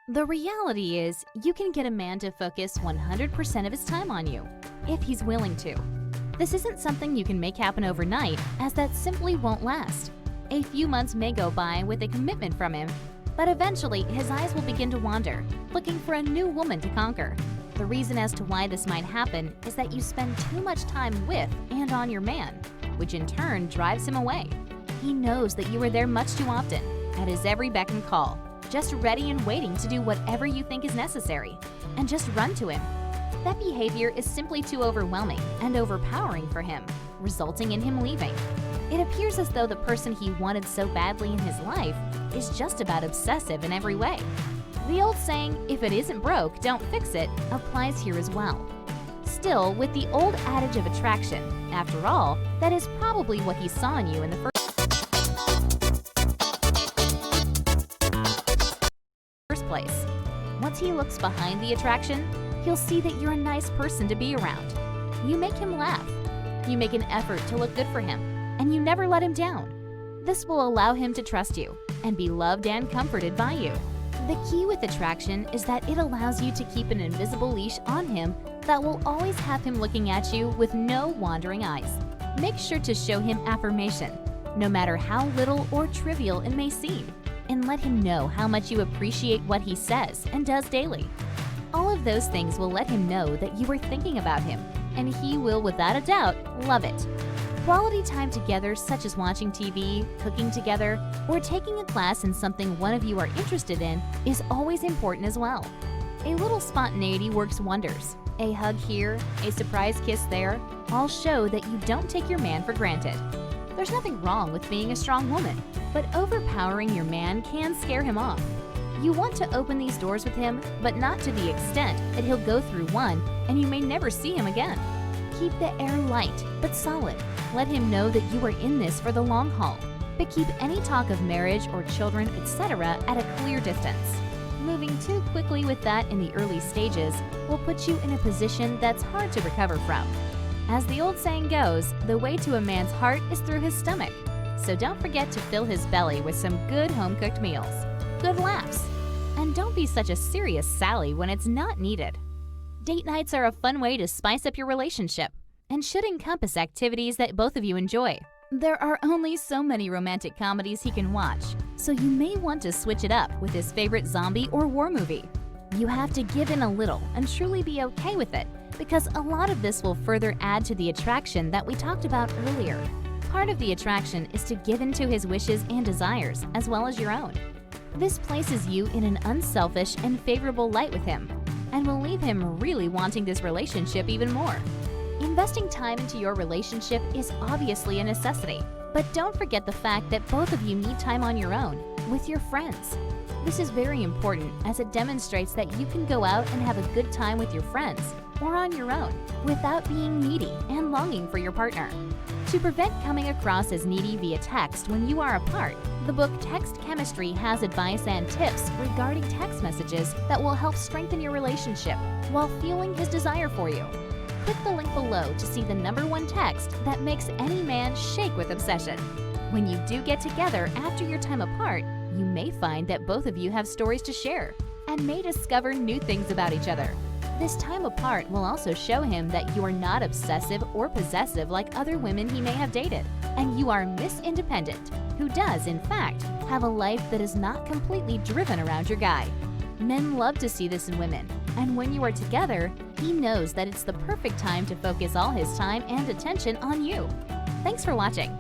The reality is, you can get a man to focus 100% of his time on you, if he's willing to. This isn't something you can make happen overnight, as that simply won't last. A few months may go by with a commitment from him, but eventually his eyes will begin to wander, looking for a new woman to conquer. The reason as to why this might happen is that you spend too much time with and on your man, which in turn drives him away. He knows that you are there much too often, at his every beck and call, just ready and waiting to do whatever you think is necessary, and just run to him. That behavior is simply too overwhelming and overpowering for him, resulting in him leaving. It appears as though the person he wanted so badly in his life is just about obsessive in every way. The old saying, "If it isn't broke, don't fix it," applies here as well. Still, with the old adage of attraction, after all, that is probably what he saw in you in the first place. Once he looks behind the attraction, he'll see that you're a nice person to be around. You make him laugh. You make an effort to look good for him, and you never let him down. This will allow him to trust you and be loved and comforted by you. The key with attraction is that it allows you to keep an invisible leash on him that will always have him looking at you with no wandering eyes. Make sure to show him affirmation, no matter how little or trivial it may seem, and let him know how much you appreciate what he says and does daily. All of those things will let him know that you are thinking about him, and he will, without a doubt, love it. Quality time together, such as watching TV, cooking together, or taking a class in something one of you are interested in, is always important as well. A little spontaneity works wonders. A hug here, a surprise kiss there, all show that you don't take your man for granted. There's nothing wrong with being a strong woman, but overpowering your man can scare him off. You want to open these doors with him, but not to the extent that he'll go through one and you may never see him again. Keep the air light, but solid. Let him know that you are in this for the long haul, but keep any talk of marriage or children, etc. at a clear distance. Moving too quickly with that in the early stages will put you in a position that's hard to recover from. As the old saying goes, the way to a man's heart is through his stomach. So don't forget to fill his belly with some good home-cooked meals, good laughs, and don't be such a serious Sally when it's not needed. Date nights are a fun way to spice up your relationship and should encompass activities that both of you enjoy. There are only so many romantic comedies he can watch, so you may want to switch it up with his favorite zombie or war movie. You have to give in a little and truly be okay with it, because a lot of this will further add to the attraction that we talked about earlier. Part of the attraction is to give in to his wishes and desires, as well as your own. This places you in an unselfish and favorable light with him, and will leave him really wanting this relationship even more. Investing time into your relationship is obviously a necessity, but don't forget the fact that both of you need time on your own, with your friends. This is very important as it demonstrates that you can go out and have a good time with your friends, or on your own, without being needy and longing for your partner. To prevent coming across as needy via text when you are apart, the book Text Chemistry has advice and tips regarding text messages that will help strengthen your relationship while fueling his desire for you. Click the link below to see the #1 text that makes any man shake with obsession. When you do get together after your time apart, you may find that both of you have stories to share and may discover new things about each other. This time apart will also show him that you are not obsessive or possessive like other women he may have dated, and you are Miss Independent, who does, in fact, have a life that is not completely driven around your guy. Men love to see this in women, and when you are together, he knows that it's the perfect time to focus all his time and attention on you. Thanks for watching.